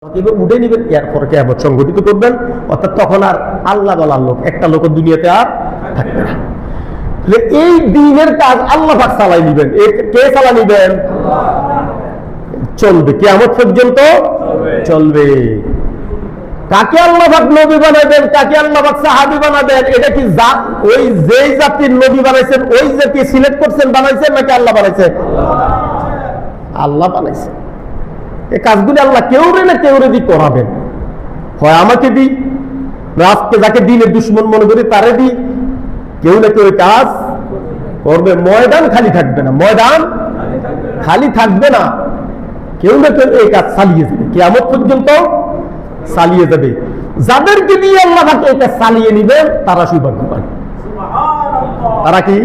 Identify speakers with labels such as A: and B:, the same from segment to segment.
A: উঠে নিবেন, এরপরে কিয়ামত সংঘটিত করবেন। অর্থাৎ তখন আর আল্লাহ বলার লোক একটা লোক দুনিয়াতে আর থাকবে না। এই দিনের কাজ আল্লাহ পাক চালাই নিবেন। কে চালা নিবেন? চলবে, কিয়ামত পর্যন্ত চলবে। কাকে আল্লাহ পাক নবী বানাবেন, কাকে আল্লাহ পাক সাহাবী বানাবেন, এটা কি ওই যেই জাতির নবী বানাইছেন ওই জাতি সিলেক্ট করছেন বানাইছেন, নাকি আল্লাহ বানাইছেন? আল্লাহ বানাইছেন। এই কাজগুলি আল্লাহ কেউ রে না কেউ রে দি করাবেন। হয় আমাকে দিই, রাজকে যাকে দিনের দুশ্মন মনে করি তারে দিই, কেউ না কেউ কাজ করবে। ময়দান খালি থাকবে না, ময়দান খালি থাকবে না, কেউ না কেউ এই কাজ চালিয়ে যাবে, কিয়ামত পর্যন্ত চালিয়ে যাবে। যাদেরকে দিয়ে আল্লাহ তাকে এটা চালিয়ে নিবেন তারা সৌভাগ্যবান। তারা কি?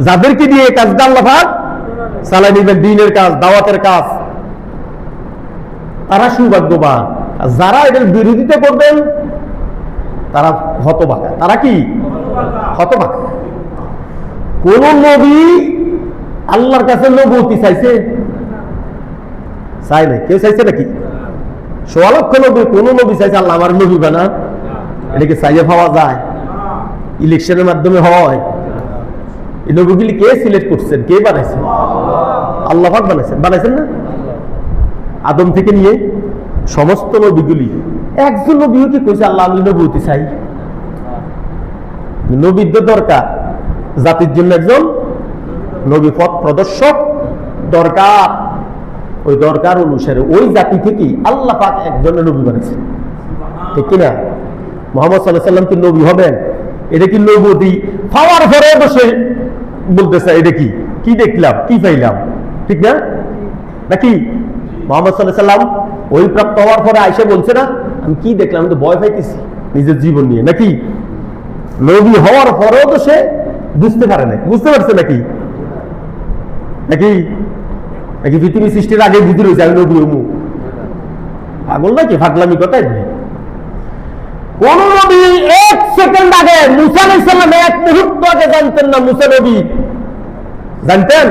A: যাদেরকে দিয়ে এই কাজটা আল্লাহ পাক চালিয়ে নিবেন, দ্বীনের কাজ, দাওয়াতের কাজ, তারা সৌভাগ্যবান। আর যারা এদের বিরোধিতা করবেন তারা হতভাগা। তারা কি? হতভাগা। কোন নবী আল্লাহর কাছে নবুয়তি চাইছে? চাই নাই। কেউ চাইছে নাকি? ১৬ লক্ষ নবী কোন নবী চাইছে আল্লাহ আমার নবী বানান? এটাকে চাইয়ে পাওয়া যায়? ইলেকশনের মাধ্যমে হয়? এই নবীগুলি কে সিলেক্ট করছেন, কে বানাইছেন? আল্লাহ পাক বানাইছেন। বানাইছেন না? আদম থেকে নিয়ে সমস্ত নবীগুলি, একজন নবীও কি কইছে আল্লাহ আমি নবুয়তি চাই? নবীর দরকার, জাতির জন্য একজন নবী পথ প্রদর্শক দরকার। ওই দরকার অনুসারে ওই জাতি থেকে আল্লাহ পাক একজনের নবী বানাইছেন, ঠিক কিনা? মুহাম্মদ সাল্লাল্লাহু আলাইহি ওয়াসাল্লাম কি নবী হবেন? এটা কি নবুয়তি পাওয়ার পরে বসে বলতেছে এটা কি কি দেখলাম কি পাইলাম, ঠিক না? নাকি মুহাম্মদ সাল্লাল্লাহু আলাইহি ওয়াসাল্লাম ওই প্রাপ্ত হওয়ার পরে আয়েশা বলছে না আমি কি দেখলাম, আমি তো ভয় পাইতেছি নিজের জীবন নিয়ে। নাকি নবী হওয়ার পরেও তো সে বুঝতে পারে না, বুঝতে পারছে নাকি? নাকি নাকি পৃথিবী সৃষ্টির আগে বুঝতে রয়েছে আমি নবী হমু? পাগল নাকি? পাগলামি কথাই বলি। কোন নবী এক সেকেন্ড আগে, মুসা আলাইহিস সালাম এক মুহূর্ত আগে জানতেন না মুসা নবী? জানতেন?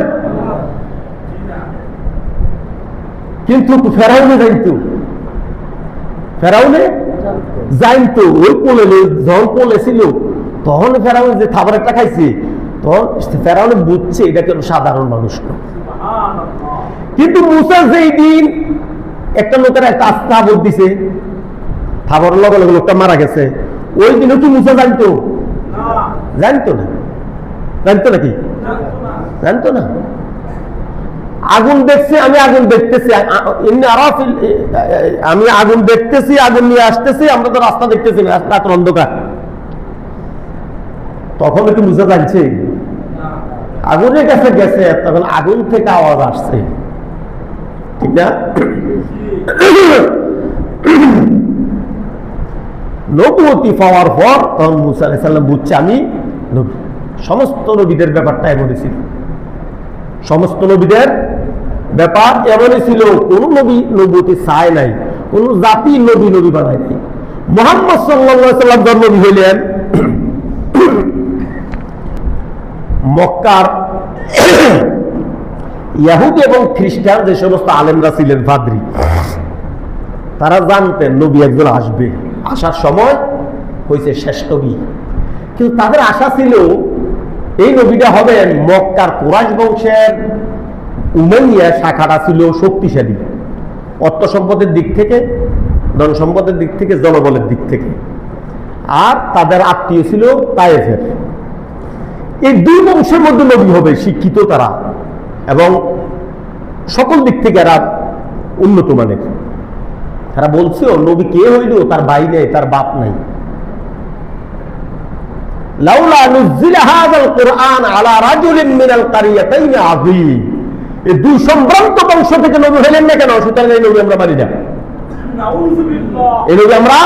A: কিন্তু ফেরাউনে জানতো, ফেরাউনে জানতো। ওই কোলে যখন কোলে ছিল তখন ফেরাউন যে খাবার একটা খাইছে তখন ফেরাউনে বুঝছে এটা কেন সাধারণ মানুষ না। কিন্তু মুসা যেই দিন একটা লোকের একটা আস্থা বোধ দিছে, খাবার লগে লগে লোকটা মারা গেছে, ওই দিনও কি মুসা জানতো? জানতো না। জানতো নাকি? জানতো না। আগুন দেখছে, আমি আগুন দেখতেছি, আমি আগুন দেখতেছি, আগুন নিয়ে আসতেছি, আমরা তো রাস্তা দেখতেছি না, রাত অন্ধকার। তখন কি মুসা জানছে? আগুনের কাছে গেছে, তখন আগুন থেকে আওয়াজ আসছে, ঠিক না? নবুয়তি পাওয়ার পর তখন মুসা আলাইহিস সালাম বুঝছে আমি নবী। সমস্ত নবীদের ব্যাপারটা এমনই ছিল, সমস্ত নবীদের ব্যাপার এমনই ছিল। কোন নবী নবুয়তি চায় নাই, কোন জাতি নবী নবী বানায় নাই। মুহাম্মদ সাল্লাল্লাহু আলাইহি ওয়াসাল্লাম জন্ম হইলেন মক্কার ইহুদি এবং খ্রিস্টান যে সমস্ত আলেমরা ছিলেন, পাদ্রী, তারা জানতেন নবী একজন আসবে, আসার সময় হয়েছে শেষ নবী। কিন্তু তাদের আশা ছিল এই নবীটা হবেন মক্কার কুরাইশ বংশের উমাইয়া শাখাটা ছিল শক্তিশালী, অর্থ সম্পদের দিক থেকে, ধন সম্পদের দিক থেকে, জনবলের দিক থেকে। আর তাদের আত্মীয় ছিল তায়েফের। এই দুই বংশের মধ্যে নবী হবে, শিক্ষিত তারা এবং সকল দিক থেকে এরা উন্নত মানের। তারা বলছে নবী কে হইল, তার ভাই নেই, তার বাপ নাই। লাউলা নুজিলা হাযাল কুরআন আলা রাজুলিন মিনাল কারিয়াতাইন আযীম। এই দুই সম্ভ্রান্ত বংশ থেকে নবী হলেন না কেন? সুতরাং এই নবী আমরা মানি না, এই নবী আমরা।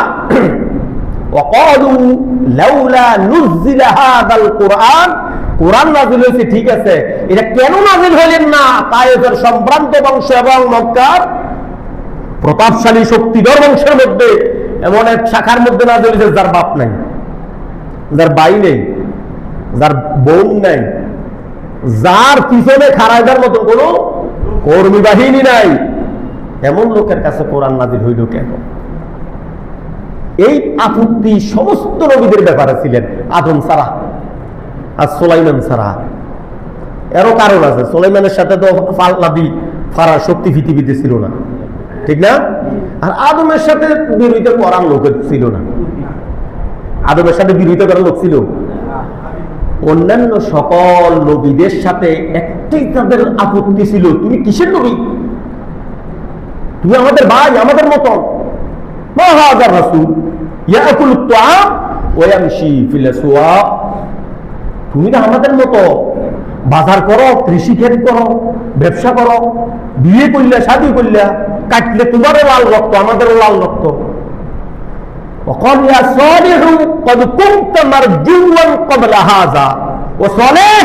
A: ওয়াকালু লাউলা নুজিলা হাযাল কুরআন, কোরআন নাযিল হয়েছে ঠিক আছে, এটা কেন নাযিল হলেন না তায়েফের সম্ভ্রান্ত বংশ এবং মক্কার প্রতাপশালী শক্তিধর বংশের মধ্যে এমন এক শাখার মধ্যে নাযিল হয়েছে যার বাপ নাই, যার ভাই নেই, যার বোন নাই, যার পিছনে খাড়াইবার মতো কোনো কর্মী বাহিনী নাই, এমন লোকের কাছে কোরআন নাযিল হইল কেন? এই আপত্তি সমস্ত নবীদের ব্যাপারে ছিলেন, আদম ছাড়া আর সুলাইমান ছাড়া। এরও কারণ আছে, সুলাইমানের সাথে তো পাল্লাদি ফারার শক্তি পৃথিবীতে ছিল না, ঠিক না? আর আদমের সাথে বিরোধিতা করার লোক ছিল না। আদমের সাথে বিরোধিতা করার লোক ছিল। অন্যান্য সকল নবীদের সাথে একটাই তাদের আপত্তি ছিল, তুমি কিসের নবী? তুমি আমাদের ভাই, আমাদের মতন। মা হাযা রাসূল ইয়াকুলু আত-তাআম ওয়া ইয়ামশি ফিল আসওয়াক। তুমি না আমাদের মতো বাজার করো, কৃষি ক্ষেত করো, ব্যবসা করো, বিয়ে করলে, শাদী করলে, কাটলে তোমারও লাল রক্ত, আমাদেরও লাল রক্ত। وقال يا صالح قد كنت مرجوا قبل هذا। ও সালেহ,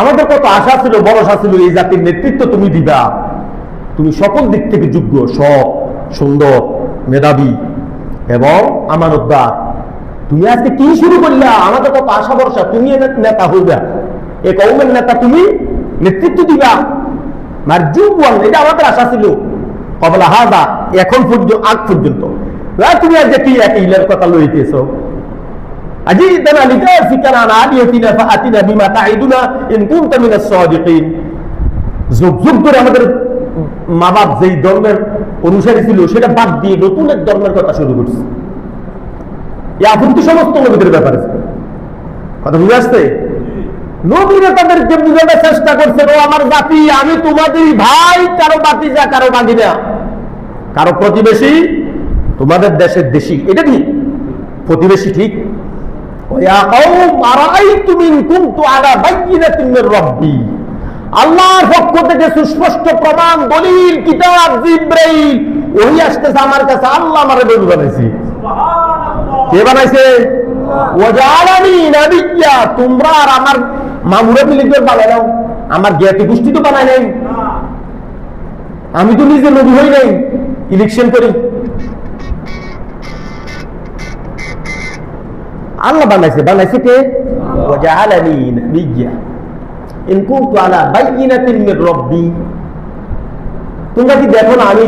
A: আমাদের কত আশা ছিল, ভরসা ছিল এই জাতির নেতৃত্ব তুমি দিবা। তুমি সকল দিক থেকে যোগ্য, সৎ, সুন্দর, মেধাবী এবং আমানতদার। তুমি আজকে কি শুরু করলা? আমাদের কত আশা ভরসা, তুমি নেতা হইবা, এই কওমের নেতা, তুমি নেতৃত্ব দিবা। মারজুওয়ান, এটা আমাদের আশা ছিল। কবলা হাযা, এখন পর্যন্ত, আগ পর্যন্ত। তুমি আজকে কি এক ইলের কথা লইতেছো? আজিদানা লিতাফিকানা আন আলিয়াতিনা ফাআতিনা বিমা তাইদুনা ইন কুনতা মিনাস সাদিকিন। যুগ যুগ ধরে আমাদের মা বাপ যেই ধর্মের অনুসারী ছিল সেটা বাদ দিয়ে নতুন এক ধর্মের কথা শুরু করছে। এই আপত্তি সমস্ত নবীদের ব্যাপারে। কথা বুঝে আসছে? নবীরা তাদেরকে বুঝানোর চেষ্টা করছে, ও আমার জাতি, আমি তোমাদেরই ভাই, কারো বাতিজা, কারো বাগিনা, কারো প্রতিবেশী, তোমাদের দেশের দেশি। এটা ঠিক, প্রতিবেশী ঠিক। আল্লাহর পক্ষ থেকে সুস্পষ্ট প্রমাণ, দলিল, কিতাব, জিবরাইল ওহী আসতেছে আমার কাছে। আল্লাহ আমারে নবী বানাইছে। কে বানাইছে? ওয়াজআলানি নাবিয়্যা। তোমরা আর আমার মামুরা মিলিকে বানাই নাও, আমার জ্ঞাতি গোষ্ঠী তো বানাই নাই। আমি তো নিজে নবী হই নাই, ইলেকশন করি। আল্লাহ বানাইছে। বানাইছে কে? ওয়াজআলানি নাবিয়্যা ইন কুনতু আলা বাইয়িনাতিন মির রাব্বি। তোমরা কি দেখো না আমি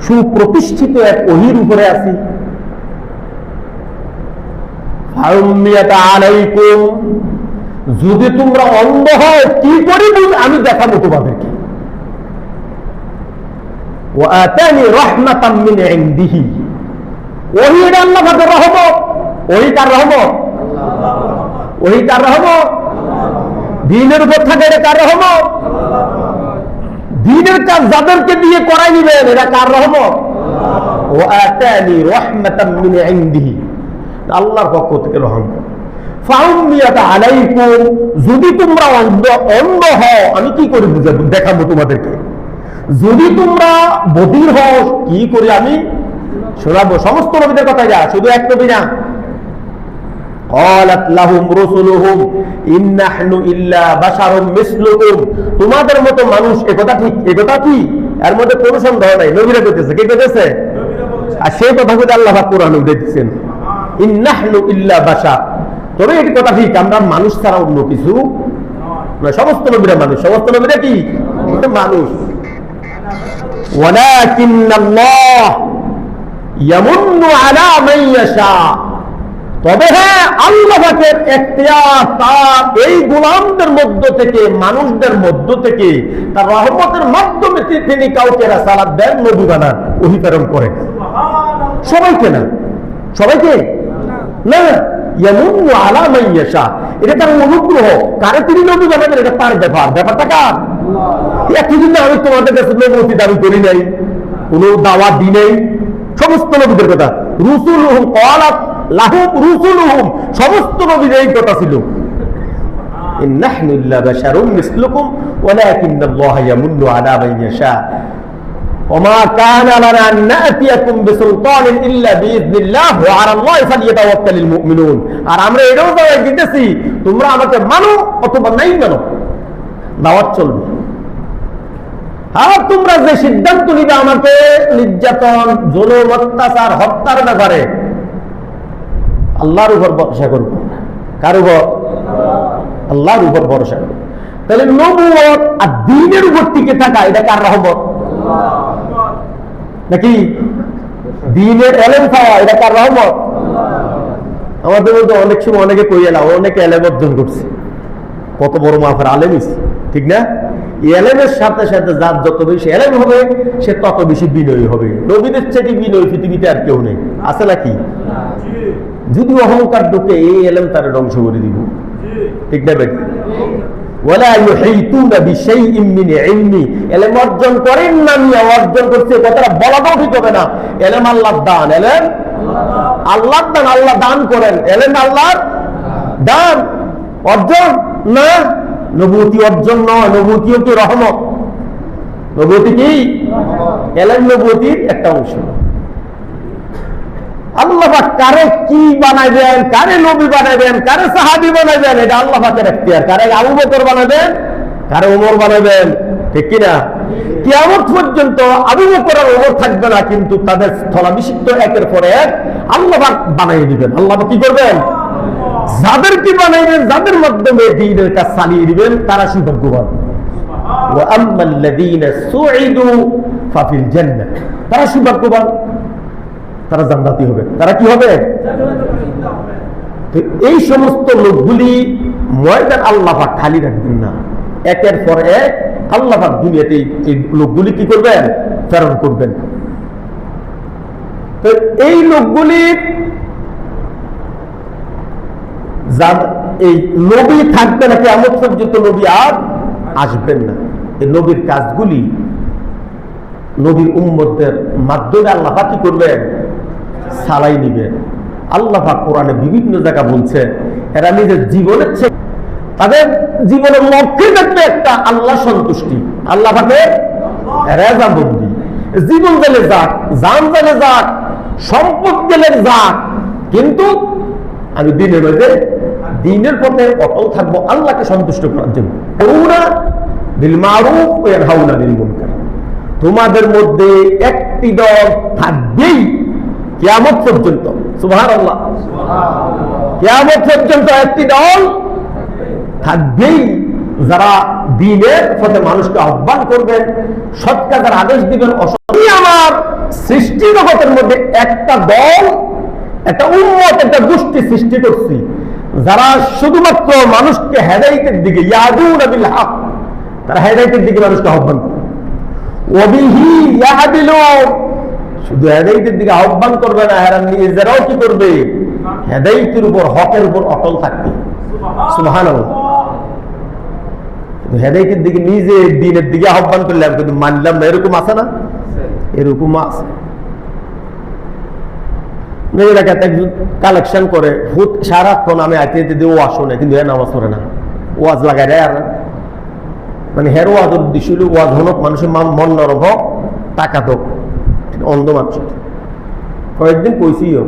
A: সুপ্রতিষ্ঠিত এক ওহীর উপরে আছি? ফাউম্মিয়াতা আলাইকুম, যদি তোমরা অন্ধ হও কি করি আমি দেখাবো তোমাদেরকে। ওয়া আতানি রাহমাতাম মিন ইনদিহি, ওহী আল্লাহ পাকের রহমত। ওহী কার রহমত? ওহী কার রহমত? দ্বীনের উপর থাকে, এটা কার রহমত? দ্বীনের কাজ যাদেরকে দিয়ে করাই নিবেন, এরা কার রহমত? ওয়া আতানি রাহমাতাম মিন ইনদিহি, আল্লাহর পক্ষ থেকে রহমত। ফাউম্মিয়াতা আলাইকুম, যদি তোমরা অন্ধ হও আমি কি করে বুঝাবো, দেখাবো তোমাদেরকে। যদি তোমরা বধির হও কি করে আমি শোনাবো। সমস্ত নবীদের কথা যা, শুধু এক নবী না। قالت لهم رسلهم إن نحن إلا بشر مثلكم, তোমাদের মতো মানুষ। একথা ঠিক, একথা কি, এর মধ্যে কোনো সন্দেহ নাই। নবীরা কইতেছে, কে কইতেছে? আর সেই কথা কইতে আল্লাহ পাক কোরআনে দিতেছেন, ইন নাহনু ইল্লা বাশার। তবে এই কথা ঠিক, আমরা মানুষ ছাড়া অন্য কিছু না। সমস্ত নবীরা মানুষ। সমস্ত নবীরা কি? মানুষ। ওয়ালাকিন্নাল্লাহ ইয়ামুন্নু আলা মান ইয়াশা, তবে হ্যাঁ আল্লাহ পাকের ইখতিয়ার, তার এই গোলামদের মধ্য থেকে, মানুষদের মধ্য থেকে তার রহমতের মাধ্যমে তিনি কাউকে রাসালাত দেন, নবী বানান, ওহী প্রেরণ করেন। সবাইকে না, সবাইকে না। ইয়ামুন্নু আলা মান ইয়াশা, এটা তার অনুগ্রহ। কারে তিনি নবী বানাবেন এটা তার ব্যাপার। ব্যাপারটা কার? একদিন আমি তোমাদের কাছে নবুয়তি দাবি করি নাই, কোনো দাওয়াত দিই নাই। সমস্ত নবীদের কথা, রুসুলুহুম ক্বালাত লাহুম রুসুলুহুম, সমস্ত নবীদের এই কথা ছিল। ইন নাহনু ইল্লা বাশারুম মিসলুকুম ওয়ালাকিন্নাল্লাহা ইয়ামুন্নু আলা মান ইয়াশা ওমা কানা লানা আন নাতিয়াকুম বিসুলতানিন ইল্লা বিইذনিল্লাহ ওয়া আলা আল্লাহি ফালিয়াতাওয়াক্কালিল মুমিনুন। আর আমরা এটাও দাওয়াত দিতেছি, তোমরা আমাকে মানো অথবা নাই মানো, দাওয়াত চলবে। আর তোমরা যে সিদ্ধান্ত নিবে আমাকে নির্যাতন, জুলুম, অত্যাচার, হত্যার ব্যাপারে, আল্লাহর উপর ভরসা করব। কার উপর? আল্লাহর উপর ভরসা করব। তাহলে নবুয়ত আর দ্বীনের উপর টিকে থাকা, এটা কার রহমত? নাকি দ্বীনের এলেম পাওয়া এটা কার রহমত? আমাদের মধ্যে অনেক সময় অনেকে কই এলাম অনেকে এলেম অর্জন করছে, কত বড় মাফের আলেমিস, ঠিক না? এলেমের সাথে সাথে যার যত বেশি এলেম হবে সে তত বেশি বিনয়ী হবে। নবীদের চেয়ে বিনয়ী পৃথিবীতে আর কেউ নেই, আছে নাকি? যদি অহংকার ঢুকে এই এলেম তার ধ্বংস করে দিব, ঠিক না বেটি? ওয়ালা ইউহিতুনা বিশাইইন মিন ইলমি, এলেম অর্জন করেন না, নিয়ে অর্জন করছে কথাটা বলাটাও ঠিক হবে না। এলেম আল্লাহর দান, এলেম আল্লাহর দান, আল্লাহ দান করেন, এলেম আল্লাহর দান, অর্জন না। নবুয়তি অর্জন নয়, নবুয়তিও কি রহমত? নবুয়তি কি? এলেম নবুয়তির একটা অংশ। আল্লাহ পাক কারে কি বানাইবেন, কারে নবী বানাইবেন, কারে সাহাবী বানাইবেন, এটা আল্লাহ পাকের এখতিয়ার। কারে আবু বকর বানাবেন, কারে ওমর বানাবেন, ঠিক কি না? কিয়ামত পর্যন্ত আবু বকর আর ওমর থাকবে না, কিন্তু তাদের স্থলাভিষিক্ত একের পর এক আল্লাহ পাক বানাই দিবেন। আল্লাহ পাক কি করবেন? যাদের কি বানাইবেন, যাদের মাধ্যমে দ্বীনের কাজ চালিয়ে দিবেন, তারা সৌভাগ্যবান। ওয়া আম্মাল্লাযীনা সুঈদু ফাফিল জান্নাহ, তারা সৌভাগ্যবান, তারা জান্নাতি হবে। তারা কি হবে? তো এই সমস্ত লোকগুলি ময়দান আল্লাহ পাক খালি রাখবেন না, একের পর এক আল্লাহ পাক দুনিয়াতে এই লোকগুলি কি করবেন? প্রেরণ করবেন। তো এই লোকগুলির এই নবী থাকবে না, কিয়ামত পর্যন্ত নবী আর আসবেন না। এই নবীর কাজগুলি নবীর উম্মতদের মাধ্যমে আল্লাহ পাক কি করবেন? চালাই নিবেন। আল্লাহ পাক কোরআনে বিভিন্ন জায়গা বলছে এরা নিজের জীবনের চেয়ে তাদের জীবনের লক্ষ্যে থাকবে একটা আল্লাহ সন্তুষ্টি, আল্লাহ পাকের রেজামন্দি। জীবন গেলে যাক, জান গেলে যাক, সম্পদ গেলে যাক, কিন্তু আমি দিনের মধ্যে দিনের পথে অটল থাকবো আল্লাহকে সন্তুষ্ট করার জন্য। বিল মারুফ ওয়া ইয়ানহাউনা আনিল মুনকার, তোমাদের মধ্যে একটি দল থাকবেই কিয়ামত পর্যন্ত। সুবহানাল্লাহ, কিয়ামত পর্যন্ত একটি দল থাকবেই যারা দ্বীনের পথে মানুষকে আহ্বান করবেন, সৎ কাজের আদেশ দিবেন। আমার সৃষ্টি জগতের মধ্যে একটা দল, একটা উম্মত, একটা গোষ্ঠী সৃষ্টি করছি যারা শুধুমাত্র মানুষকে হেদায়েতের দিকে, ইয়াদুনা বিল হক, তারা হেদায়েতের দিকে মানুষকে আহ্বান করে। ওয়াবিহি ইয়াহদিলুন, শুধু হেদায়েতের দিকে আহ্বান করবে না, এরা নিজেরাও কি করবে? হেদায়েতের উপর, হকের উপর অটল থাকবে। সুবহানাল্লাহ। হেদায়েতের দিকে, নিজে দ্বীনের দিকে আহ্বান করলাম কিন্তু মানলাম না, এরকম আছে না? এরকম আছে। কালেকশন করে সারাক্ষণ আমি আইতে দিয়ে ও আসো না, কিন্তু এ নামাজ পড়ে না, ওয়াজ লাগাই দেয়। আর মানে হের ওয়াজের উদ্দেশ্য হলো ওয়াজ হনক, মানুষের মন নরম হোক, টাকা দোক, অন্ধ মানুষ। কয়েকদিন কইছিও,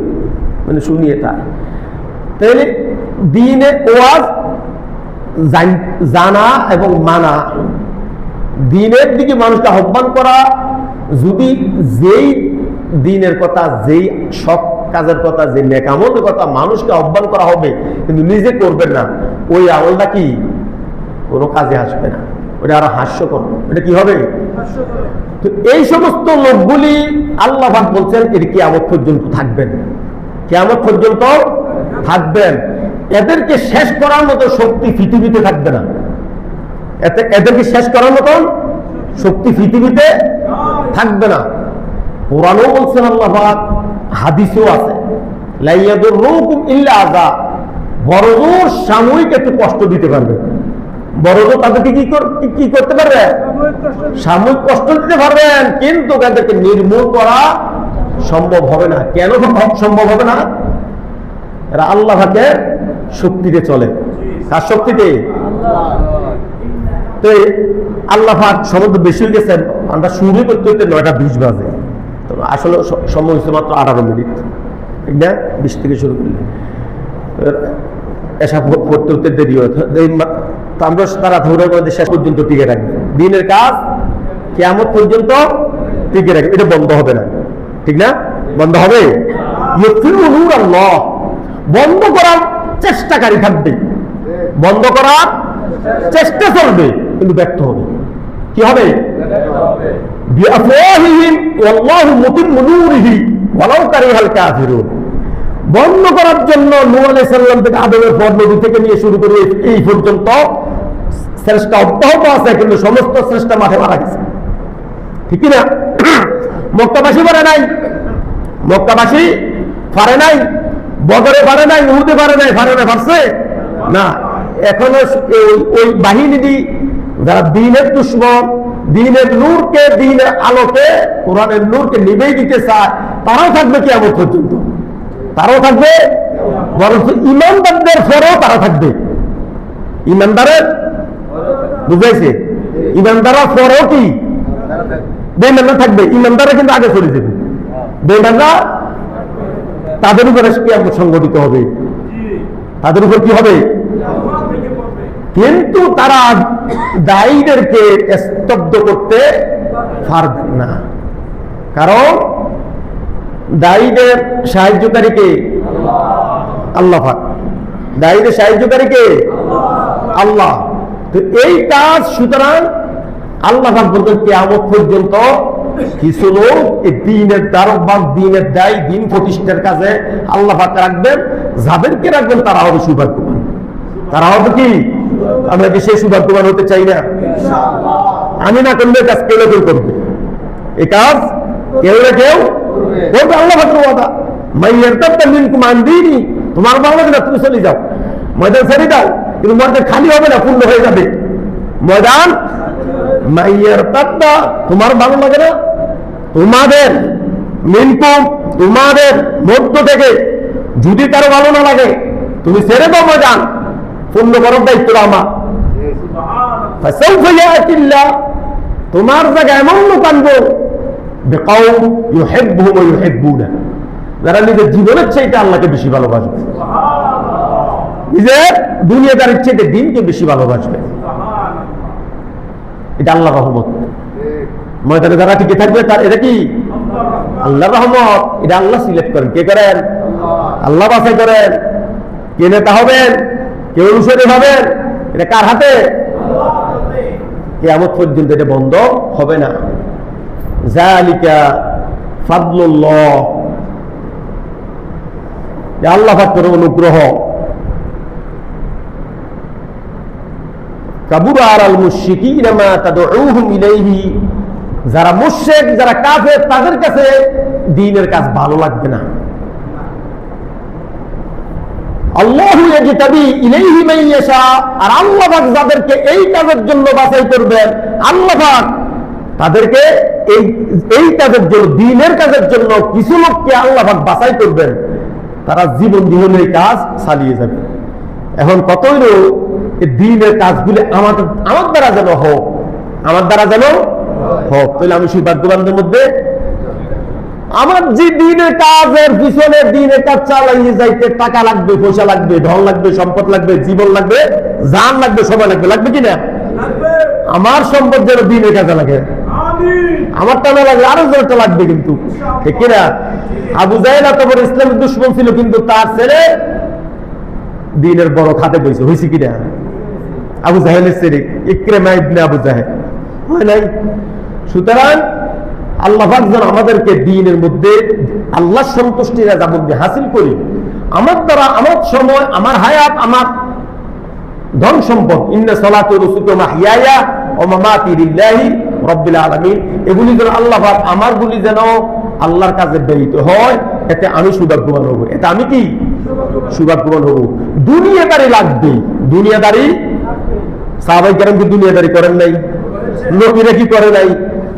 A: মানে শুনিয়ে তাই। তাহলে দ্বীনে ওয়াজ জানা এবং মানা, দ্বীনের দিকে মানুষকে আহ্বান করা, যদি যেই দ্বীনের কথা, যেই সৎ কাজের কথা, যে নেক আমলের কথা মানুষকে আহ্বান করা হবে, কিন্তু নিজে করবেন না, ওই আমলটা কি কোনো কাজে আসবে না, ওটা আরো হাস্যকর, এটা কি হবে? তো এই সমস্ত লোকগুলি আল্লাহ পাক বলছেন এর কিয়ামত পর্যন্ত থাকবেন, কিয়ামত পর্যন্ত থাকবেন। এদেরকে শেষ করার মতো শক্তি পৃথিবীতে থাকবে না, এদেরকে শেষ করার মতো শক্তি পৃথিবীতে থাকবে না। কোরআনও বলছেন আল্লাহ পাক, হাদিসেও আছে, লা ইয়াদুররুকুম ইল্লা আযা, বড়জোর সাময়িক একটু কষ্ট দিতে পারবে, বড়জোর তাদেরকে কি করতে পারবে? সাময়িক কষ্ট দিতে পারবেন, কিন্তু তাদেরকে নির্মূল করা সম্ভব হবে না। কেন সম্ভব হবে না? এরা আল্লাহ পাকের শক্তিতে চলে। কার শক্তিতে? তো আল্লাহ পাক সমস্ত বেশি হয়ে গেছে, আমরা শুরু করতে হইতে 9:20 বাজে, তো আসলে সময় হচ্ছে মাত্র 18 মিনিট, ঠিক না? 20 থেকে শুরু করলে এসব পড়তে হতে দেরি হয়। আমরা তারা ধৈর্যের মধ্যে শেষ পর্যন্ত টিকে রাখবে, দিনের কাজ কিয়ামত পর্যন্ত টিকে রাখবে, এটা বন্ধ হবে না, ঠিক না? বন্ধ হবে? আল্লাহ বন্ধ করার চেষ্টাকারী থাকবে, বন্ধ করার চেষ্টা চলবে, কিন্তু ব্যর্থ হবে। কি হবে? বিআফওয়াহিহিম ওয়াল্লাহু মুতিম্মু নূরিহি ওয়ালাউ কারিহাল কাফিরুন। বন্ধ করার জন্য নূহ আলাইহিস সালাম থেকে আদমের পর নবী থেকে নিয়ে শুরু করে এই পর্যন্ত চেষ্টা অব্যাহত আছে, কিন্তু সমস্ত চেষ্টা মাঠে মারা গেছে, ঠিক না? মক্কাবাসী পারে নাই, মক্কাবাসী পারে নাই, বদরে পারে নাই, উহুদে পারে নাই, পারছে না। এখনো ওই বাহিনী যারা দ্বীনের দুশমন, দ্বীনের নূরকে, দ্বীনের আলোকে, কোরআনের নূরকে নিভেই দিতে চায়, তারাও থাকবে কিয়ামত পর্যন্ত, তারাও থাকবে। বরং ইমানদারদের পরেও তারা থাকবে। ইমানদারের বুঝাইছে, ইমানদাররা পরেও কি বেঈমানরা থাকবে, ইমানদাররা কিন্তু আগে চলে যাবে। বেঈমানরা তাদের উপরে কিয়ামত সংঘটিত হবে, তাদের উপর কি হবে? কিন্তু তারা দায়ীদেরকে স্তব্ধ করতে পারবেন না, কারণ দায়ীদের সাহায্যকারীকে আল্লাহ পাক, দায়ীদের সাহায্যকারীকে আল্লাহ। তো এই কাজ সুতরাং আল্লাহ পাক বলতেন কিয়ামত পর্যন্ত কিছু লোক এই দ্বীনের দারোয়ান, দ্বীনের দায়ী, দ্বীন প্রতিষ্ঠার কাজে আল্লাহ পাক রাখবেন। যাদেরকে রাখবেন তারা হবে সৌভাগ্যবান, তারা হবে কি? আমরা কি সেই সৌভাগ্যবান হতে চাই না? আমি না করলে কাজ কেউ কেউ করবে, এই কাজ কেউ না কেউ করবে। আল্লাহ পাক ওয়াদা, মাইয়ার তাবতা মিনকুম আন দীনি, তোমার ভালো লাগে না তুমি চলে যাও, ময়দান ছেড়ে দাও, কিন্তু ময়দান খালি হবে না, পূর্ণ হয়ে যাবে ময়দান। মাইয়ার তাবতা, তোমার ভালো লাগে না, তোমাদের মিনকুম, তোমাদের মধ্য থেকে যদি কারো ভালো না লাগে তুমি ছেড়ে দাও ময়দান, পূর্ণ করার দায়িত্ব আমার। ফাসাউফা ইয়াতিল্লাহ, তোমার জায়গায় এমন লোক আনবো বিকাউম ইউহিব্বুহুম ওয়া ইউহিব্বুনা, যারা নিজের জীবনের চাইতে আল্লাহকে বেশি ভালোবাসবে, নিজের দুনিয়াদারির চাইতে দ্বীনকে বেশি ভালোবাসবে। এটা আল্লাহর রহমত। ময়দানে যারা টিকে থাকবে তার এটা কি আল্লাহর রহমত। এটা আল্লাহ সিলেক্ট করেন। কে করেন? আল্লাহ বাছাই করেন। কে নেতা হবেন, কে অনুসারী হবেন, এটা কার হাতে? কিয়ামত পর্যন্ত এটা বন্ধ হবে না। যালিকা ফাদলুল্লাহ, আল্লাহ পাকের অনুগ্রহ। কাবুরা আলাল মুশরিকিনা মা তাদউহুম ইলাইহি, যারা মুশরিক, যারা কাফের, তাদের কাছে দ্বীনের কাজ ভালো লাগবে না। আল্লাহু ইয়াজতাবি ইলাইহি মান ইয়াশা, আর আল্লাহ পাক যাদেরকে এই কাজের জন্য বাছাই করবেন, আল্লাহ পাক তাদেরকে এই কাজের জন্য, দ্বীনের কাজের জন্য কিছু লোককে আল্লাহ পাক বাছাই করবেন, তারা জীবন জীবনে এই কাজ চালিয়ে যাবে। এখন কতই লোক এই দ্বীনের কাজগুলি আমার দ্বারা যেন হোক, আমার দ্বারা যেন হোক, তাহলে আমি সৌভাগ্যবানদের মধ্যে। আমার যে দ্বীনের কাজের পিছনে, দ্বীনের কাজ চালাইয়ে যাইতে টাকা লাগবে, পয়সা লাগবে, ধন লাগবে, সম্পদ লাগবে, জীবন লাগবে, জান লাগবে, সময় লাগবে, লাগবে কিনা? আমার সম্পদ যেন দ্বীনের কাজে লাগে, আমার টানা লাগবে, আরো জোরটা লাগবে, কিন্তু ঠিক কিনা? আবু জাহেল এত বড় ইসলামের দুশমন ছিল, কিন্তু তার ছেলে দ্বীনের বড় খাতে বইছে, হয়েছে কিনা? আবু জাহেলের ছেলে ইকরামা ইবনে আবু জাহেল হয় নাই? সুতরাং আল্লাহ পাক যেন আমাদেরকে দ্বীনের মধ্যে আল্লাহর সন্তুষ্টির রাজামধ্যে হাসিল করি। আমার দ্বারা, আমার সময়, আমার হায়াত, আমার ধন সম্পদ, ইন্না সালাতি ওয়া নুসুকি ওয়া মাহইয়ায়া ওয়া মামাতি লিল্লাহি রাব্বিল আলামিন, এগুলি যেন আল্লাহ পাক আমারগুলি যেন আল্লাহর কাজে ব্যয়িত হয়, এতে আমি সৌভাগ্যবান হব। এতে আমি কি সৌভাগ্যবান হব। দুনিয়াদারি লাগবে, দুনিয়াদারি। সাহাবায়ে কেরাম কি দুনিয়াদারি করেন নাই? নবীরা কি করে নাই?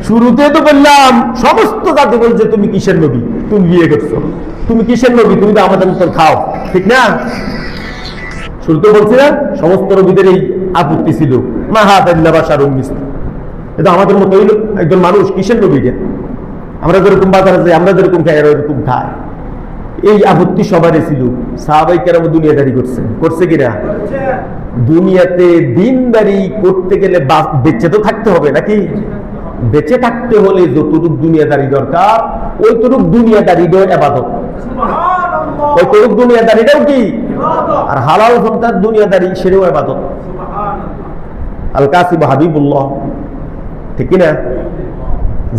A: শুরুতে তো বললাম সমস্ত জাতি বলছে তুমি কিসের নবী, তুমি বিয়ে করছো, তুমি কিসের নবী, তুমি তো আমাদের মতন খাও, ঠিক না? শুরুতে বলছি না, সমস্ত নবীদের এই আপত্তি ছিল, মা হাদাল্লাহ বাশারুম মিসলুকুম, এটা আমাদের মতো হইল একজন মানুষ, কিসের নবী? আমরা যেরকম বাজারে যাই, আমরা যেরকম খাই, এরকম খায়, এই আপত্তি সবারই ছিল। সাহাবায়ে কেরাম দুনিয়াদারি করছে কিনা? দুনিয়াতে দিনদারি করতে গেলে বেঁচে তো থাকতে হবে নাকি? বেঁচে থাকতে হলে যতটুকু দুনিয়াদারি দরকার, ওইটুকু দুনিয়াদারিও ইবাদত, ওইটুকু দুনিয়াদারিটাও কি? আর হালাল সন্তান দুনিয়াদারি, সেটাও ইবাদত। আল কাসিব হাবিবুল্লাহ, ঠিক না?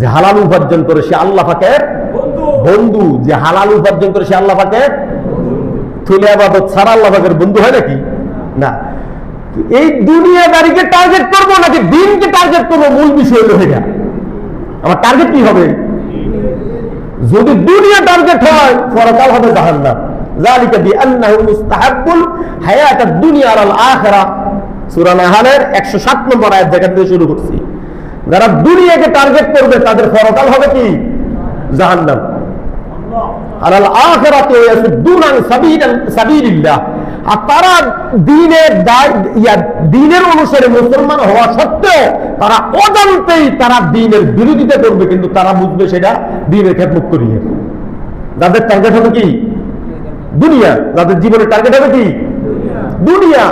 A: যে হালাল উপার্জন করে সে আল্লাহ পাকের বন্ধু, যে হালাল উপার্জন করে সে আল্লাহ পাকের তুলে আবাদত ছাড়া আল্লাহ পাকের বন্ধু হয় নাকি? না। এই দুনিয়াদারিকে টার্গেট করবো নাকি দিনকে টার্গেট করবো, মূল বিষয় হলো এটা। আমার টার্গেট কি হবে? যদি দুনিয়া টার্গেট হয় পরকাল হবে জাহান্নাম। যালিকা বিআন্নাহু মুস্তাহাব্বুল হায়াতাদ দুনিয়া আলাল আখিরাহ। সূরা নাহলের 107 নম্বর আয়াত যেখান থেকে শুরু করছি। যারা দুনিয়াকে টার্গেট করবে তাদের পরকাল হবে কি? জাহান্নাম। আলাল আখিরাতি ইয়াসুদ্দুনা আন সাবিলিল্লাহ। আর তারা দ্বীনের অনুসারে মুসলমান হওয়া সত্ত্বেও তারা অজান্তেই তারা দ্বীনের বিরোধিতা করবে, কিন্তু তারা বুঝবে সেটা দ্বীনের খেদমত করিয়ে। যাদের টার্গেট হবে কি? দুনিয়া। যাদের জীবনের টার্গেট হবে কি? দুনিয়া।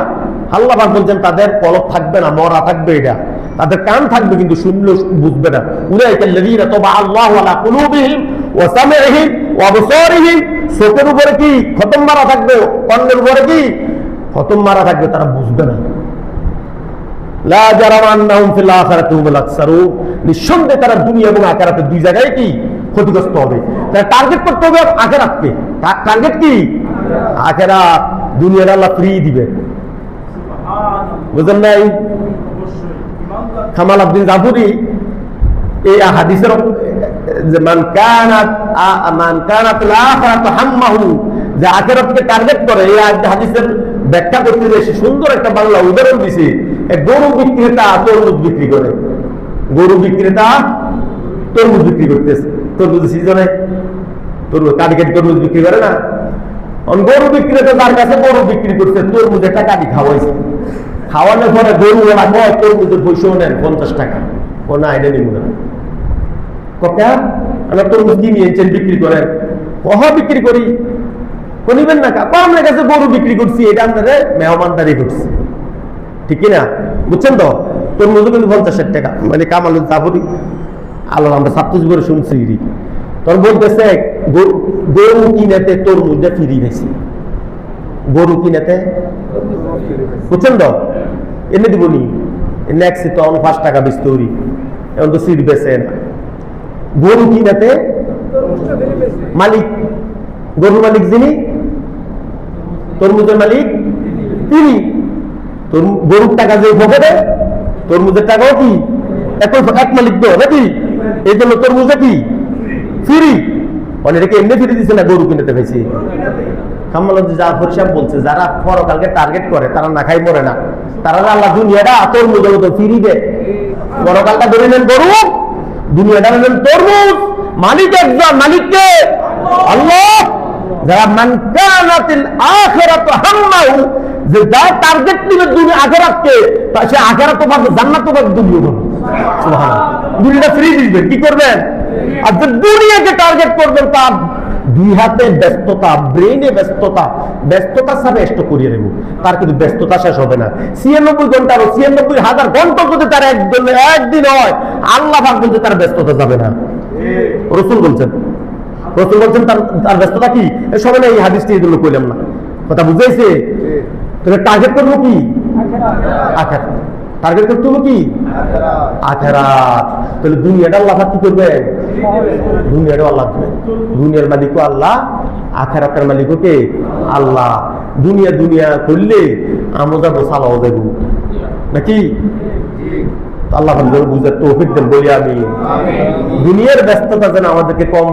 A: আল্লাহ পাক বলছেন তাদের কলব থাকবে না, মরা থাকবে, এটা তাদের কান থাকবে কিন্তু শুনলেও বুঝবে না। উলাইকাল লাযীনা তাবা আল্লাহু আলা কুলুবিহিম ওয়া সামিইহিম ওয়া আবসারিহিম। চোখের উপরে কি খতম মারা থাকবে, কর্ণের উপরে কি খতম মারা থাকবে, তারা বুঝবে না। লা জারামা আন্নাহুম ফিল আখিরাতি হুমুল আকসারুন। নিঃসন্দেহে তারা দুনিয়া এবং আখিরাতে দুই জায়গায় কি ক্ষতিগ্রস্ত হবে। তারা টার্গেট করতে হবে আখিরাতকে। টার্গেট কি? আখিরাত। দুনিয়াটা আল্লাহ ফ্রি দিবে, বুঝলেন নাই? কামাল উদ্দিন জাফরি এই হাদিসের যে মান কানাত আল আখিরাতু হাম্মাহু, যে আখিরাতকে টার্গেট করে, এই হাদিসের ব্যাখ্যা করতে যে সুন্দর একটা বাংলা উদাহরণ দিয়েছে। এক গরু বিক্রেতা তরমুজ বিক্রি করে, গরু বিক্রেতা তরমুজ বিক্রি করতেছে। তরমুজ সিজনে তরমুজ কাটি কাটি তরমুজ বিক্রি করে না। গরু বিক্রেতা তার কাছে গরু বিক্রি করছে, তরমুজ একটা কাটি খাওয়াইছে। খাওয়ানোর পরে গরু ওরা কয় তরমুজের পয়সাও নেন 50 টাকা। ও না, এটা নিব না। কথা আমরা তরমুজ কিনে এনেছেন বিক্রি করেন। কহ বিক্রি করি, নিবেন না? আপনার কাছে গরু বিক্রি করছি, এটা আপনাদের মেহমানদারি করছি, ঠিক না? বুঝছেন তো? তরমুজ কিন্তু 50 টাকা। মানে কামাল জাফরি আল্লাহ আমরা ছাত্র জীবনে শুনছি, তোর বলতেছে গরু কিনেতে তরমুজটা ফিরি গেছি। গরু কিনেতে, বুঝছেন তো? এনে দিবনি, এনে একশো তখন 5 টাকা বেচতে, এখন তো সিট বেচে না। গরু কিনেতে মালিক, গরুর মালিক যিনি, তরমুজের মালিক তিনি। গরুর টাকা যে পকেটে, তরমুজের টাকাও কি এক মালিক তো নাকি? এই জন্য তরমুজে কি ফ্রি। অনেকে এমনি ফিরে দিচ্ছে না, গরু কিনতে পেয়েছি। কামাল জাফর সাহেব বলছে যারা পরকালকে টার্গেট করে তারা না খাই মরে না। তারা আল্লাহ দুনিয়াটা তরমুজের মতো ফিরি দেয়। পরকালটা ধরে নেন গরু, দুনিয়াটা নেন তরমুজ। মালিক একজন, মালিককে আল্লাহ। যারা মান কানাতিল আখিরাতু হাম্মাহু, যে যারা টার্গেট নিবে দুনিয়া আখিরাতকে, সে আখিরাত তো পাবে, জান্নাত তো পাবে, দুনিয়া পাবে। সুবহানাল্লাহ। দুনিয়াটা ফ্রি দিবেন, কি করবেন? আর যে দুনিয়াকে টার্গেট করবেন তার দুই হাতে ব্যস্ততা, ব্রেইনে ব্যস্ততা, ব্যস্ততার সাথে এষ্ট করিয়ে নেব। তার কিন্তু ব্যস্ততা শেষ হবে না। 96 ঘন্টা 96,000 ঘন্টা যদি তার একদিন হয়, আল্লাহ পাক বলতে তার ব্যস্ততা যাবে না। রাসূল বলছেন তার ব্যস্ততা কি? সবাই না এই হাদিসটি এই জন্য কইলাম না, কথা বুঝাইছে? তাহলে টার্গেট করবো কি? আখিরাত। টার্গেট করতে হবে কি? আখিরাত। তাহলে দুনিয়াটা আল্লাহ কি করবে? দুনিয়াটাও আল্লাহ দেবে। দুনিয়ার মালিকও আল্লাহ, আখিরাতের মালিকও কে? আল্লাহ। দুনিয়া দুনিয়া করলে আমরা যাবো সালাও দেব নাকি? আল্লাহ বুঝার তৌফিক দেন বলি আমি। দুনিয়ার ব্যস্ততা যেন আমাদেরকে কম